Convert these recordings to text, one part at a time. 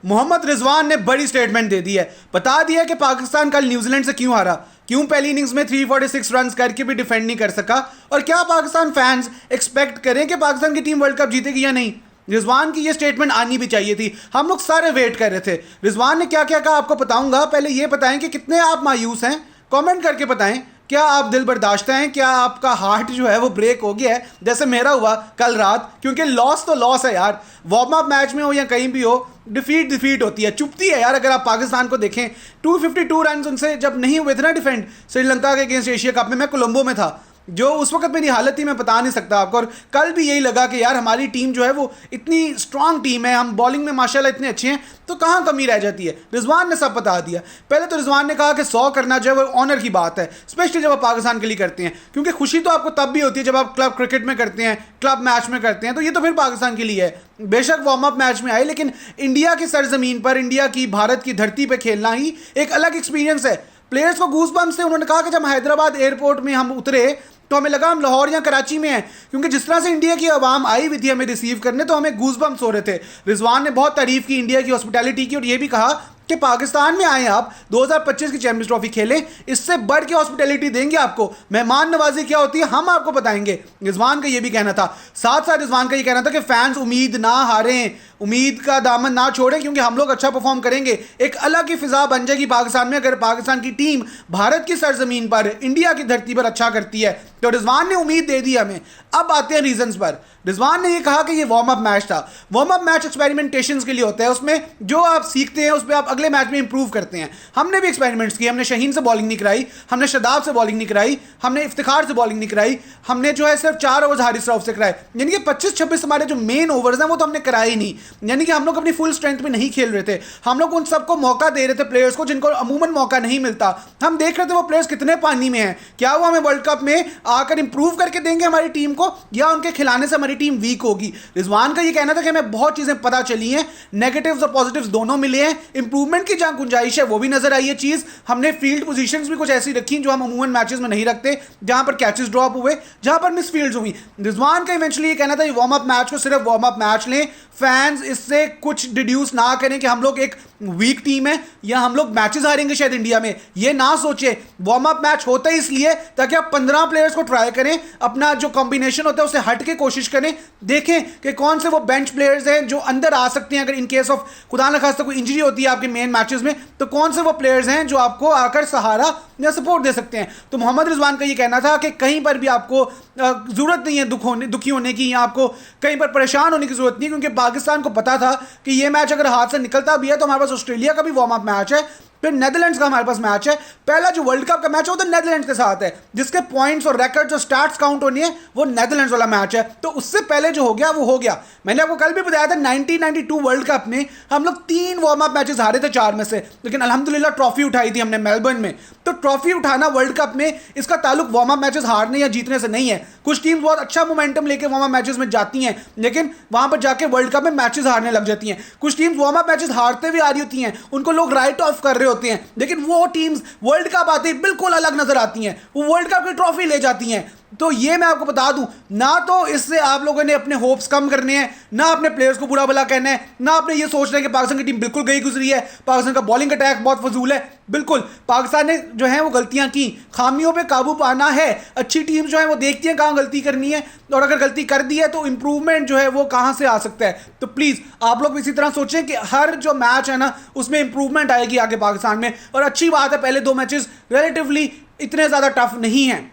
मोहम्मद रिजवान ने बड़ी स्टेटमेंट दे दी है, बता दिया कि पाकिस्तान कल न्यूजीलैंड से क्यों हारा, क्यों पहली इनिंग्स में 346 रन करके भी डिफेंड नहीं कर सका, और क्या पाकिस्तान फैंस एक्सपेक्ट करें कि पाकिस्तान की टीम वर्ल्ड कप जीतेगी या नहीं। रिजवान की ये स्टेटमेंट आनी भी चाहिए थी, हम लोग सारे वेट कर रहे थे। रिजवान ने क्या क्या कहा आपको बताऊंगा, पहले ये बताएं कि कितने आप मायूस हैं, कमेंट करके बताएं। क्या आप दिल बर्दाश्त हैं, क्या आपका हार्ट जो है वो ब्रेक हो गया है जैसे मेरा हुआ कल रात, क्योंकि लॉस तो लॉस है यार, वार्म अप मैच में हो या कहीं भी हो, डिफीट होती है, चुपती है यार। अगर आप पाकिस्तान को देखें 252 रन उनसे जब नहीं हुए थे ना डिफेंड श्रीलंका के अगेंस्ट एशिया कप में, मैं कोलंबो में था, जो उस वक्त मेरी हालत थी मैं बता नहीं सकता आपको। और कल भी यही लगा कि यार हमारी टीम जो है वो इतनी स्ट्रांग टीम है, हम बॉलिंग में माशाल्लाह इतने अच्छे हैं, तो कहाँ कमी रह जाती है। रिजवान ने सब बता दिया। पहले तो रिजवान ने कहा कि 100 करना जो है वो ऑनर की बात है, स्पेशली जब आप पाकिस्तान के लिए करते हैं, क्योंकि खुशी तो आपको तब भी होती है जब आप क्लब क्रिकेट में करते हैं, क्लब मैच में करते हैं, तो ये तो फिर पाकिस्तान के लिए है। बेशक वार्म अप मैच में आए, लेकिन इंडिया की सरजमीन पर, इंडिया की भारत की धरती पर खेलना ही एक अलग एक्सपीरियंस है। प्लेयर्स को गूज़बम्प्स थे। उन्होंने कहा कि जब हैदराबाद एयरपोर्ट में हम उतरे तो हमें लगा हम लाहौर या कराची में हैं, क्योंकि जिस तरह से इंडिया की आवाम आई हुई थी हमें रिसीव करने, तो हमें गूज़बम्प्स हो रहे थे। रिजवान ने बहुत तारीफ की इंडिया की हॉस्पिटैलिटी की, और ये भी कहा कि पाकिस्तान में आए आप 2025 की चैंपियंस ट्रॉफी खेलें, इससे बढ़ के हॉस्पिटैलिटी देंगे आपको, मेहमान नवाजी क्या होती है हम आपको बताएंगे। रिजवान का ये भी कहना था। साथ साथ रिजवान का ये कहना था कि फैंस उम्मीद ना हारें, उम्मीद का दामन ना छोड़ें, क्योंकि हम लोग अच्छा परफॉर्म करेंगे, एक अलग ही फिजा बन जाएगी पाकिस्तान में अगर पाकिस्तान की टीम भारत की सरजमीन पर, इंडिया की धरती पर अच्छा करती है। तो रिजवान ने उम्मीद दे दी हमें। अब आते हैं रीजंस पर। रिजवान ने ये कहा कि ये वार्म अप मैच था। वार्म अप मैच एक्सपेरिमेंटेशंस के लिए होता है, उसमें जो आप सीखते हैं उस पर आप अगले मैच में इंप्रूव करते हैं। हमने भी एक्सपेरिमेंट्स किए, हमने शहीन से बॉलिंग नहीं कराई, हमने शदाब से बॉलिंग नहीं कराई, हमने इफ्तिखार से बॉलिंग नहीं कराई, हमने जो है सिर्फ 4 ओवर्स हारिस रऊफ से कराए, यानी कि 25-26 हमारे जो मेन ओवर्स हैं वो तो हमने कराए ही नहीं, यानी कि हम लोग अपनी फुल स्ट्रेंथ में नहीं खेल रहे थे। हम लोग उन सबको मौका दे रहे थे, प्लेयर्स को जिनको अमूमन मौका नहीं मिलता। हम देख रहे थे वो प्लेयर्स कितने पानी में हैं, क्या वो हमें वर्ल्ड कप में आकर इंप्रूव करके देंगे हमारी टीम को, या उनके खिलाने से हमारी टीम वीक होगी। रिजवान का ये कहना था कि हमें बहुत चीजें पता चली हैं, नेगेटिव्स और पॉजिटिव्स दोनों मिले हैं, इंप्रूवमेंट की जहां गुंजाइश है वो भी नजर आई है चीज। हमने फील्ड पोजीशंस भी कुछ ऐसी रखी जो हम अमूमन मैचेस में नहीं रखते, जहां पर कैचेस ड्रॉप हुए, जहां पर मिस फील्ड्स हुई। रिजवान का इवेंचुअली ये कहना था ये वार्म अप मैच को सिर्फ वार्म अप मैच लें, फैंस इससे कुछ डिड्यूस ना करें कि हम लोग एक वीक टीम है या हम लोग मैचेस हारेंगे शायद इंडिया में, ये ना सोचे। वार्म अप मैच होता है इसलिए ताकि आप 15 प्लेयर्स को ट्राई करें, अपना जो कॉम्बिनेशन होता है उससे हट के कोशिश करें, देखें कि कौन से वो बेंच प्लेयर्स हैं जो अंदर आ सकते हैं अगर इन केस ऑफ खुदा न खास्ता कोई इंजरी होती है आपके मेन मैचेस में, तो कौन से वो प्लेयर्स हैं जो आपको आकर सहारा या सपोर्ट दे सकते हैं। तो मोहम्मद रिजवान का ये कहना था कि कहीं पर भी आपको जरूरत नहीं है दुखी होने की, या आपको कहीं पर परेशान होने की जरूरत नहीं, क्योंकि पाकिस्तान को पता था कि ये मैच अगर हाथ से निकलता भी है तो हमारे पास ऑस्ट्रेलिया का भी वार्म अप मैच है, फिर नेदरलैंड्स का हमारे पास मैच है। पहला जो वर्ल्ड कप का मैच है वो तो नेदरलैंड्स के साथ है, जिसके पॉइंट्स और रिकॉर्ड्स और स्टैट्स काउंट होनी है वो नेदरलैंड्स वाला मैच है। तो उससे पहले जो हो गया वो हो गया। मैंने आपको कल भी बताया था 1992 वर्ल्ड कप में हम लोग 3 वार्म अप मैचेस हारे थे 4 में से, लेकिन अल्हम्दुलिल्लाह ट्रॉफी उठाई थी हमने मेलबर्न में। तो ट्रॉफी उठाना वर्ल्ड कप में, इसका ताल्लुक वार्म अप मैचेस हारने या जीतने से नहीं है। कुछ टीम्स बहुत अच्छा मोमेंटम लेके वार्म अप मैचेस में जाती हैं, लेकिन वहां पर जाके वर्ल्ड कप में मैचेस हारने लग जाती हैं। कुछ टीम्स वार्म अप मैचेस हारते हुए आ रही होती हैं, उनको लोग राइट ऑफ कर रहे होते हैं, लेकिन वो टीम्स वर्ल्ड कप आते ही बिल्कुल अलग नजर आती हैं, वो वर्ल्ड कप की ट्रॉफी ले जाती हैं। तो ये मैं आपको बता दूं, ना तो इससे आप लोगों ने अपने होप्स कम करने हैं, ना अपने प्लेयर्स को बुरा भला कहना है, ना अपने ये सोचना है कि पाकिस्तान की टीम बिल्कुल गई गुजरी है, पाकिस्तान का बॉलिंग अटैक बहुत फजूल है। बिल्कुल पाकिस्तान ने जो है वो गलतियां की, खामियों पे काबू पाना है। अच्छी टीम जो है वो देखती है कहाँ गलती करनी है, और अगर गलती कर दी है तो इंप्रूवमेंट जो है वो कहाँ से आ सकता है। तो प्लीज़ आप लोग इसी तरह सोचें कि हर जो मैच है ना उसमें इंप्रूवमेंट आएगी आगे पाकिस्तान में। और अच्छी बात है पहले 2 मैचेस रिलेटिवली इतने ज़्यादा टफ नहीं हैं।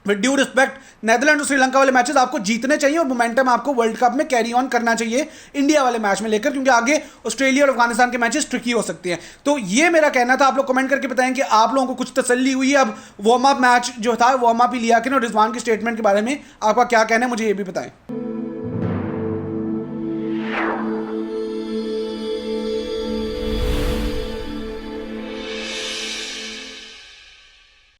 विद ड्यू रिस्पेक्ट, नेदरलैंड और श्रीलंका वाले मैचेस आपको जीतने चाहिए और मोमेंटम आपको वर्ल्ड कप में कैरी ऑन करना चाहिए इंडिया वाले मैच में लेकर, क्योंकि आगे ऑस्ट्रेलिया और अफगानिस्तान के मैचेस ट्रिकी हो सकते हैं। तो ये मेरा कहना था। आप लोग कमेंट करके बताएं कि आप लोगों को कुछ तसल्ली हुई है। अब वार्म अप मैच जो था वार्म अप ही लिया कि ना, रिजवान की स्टेटमेंट के बारे में आपका क्या कहना है, मुझे ये भी बताएं।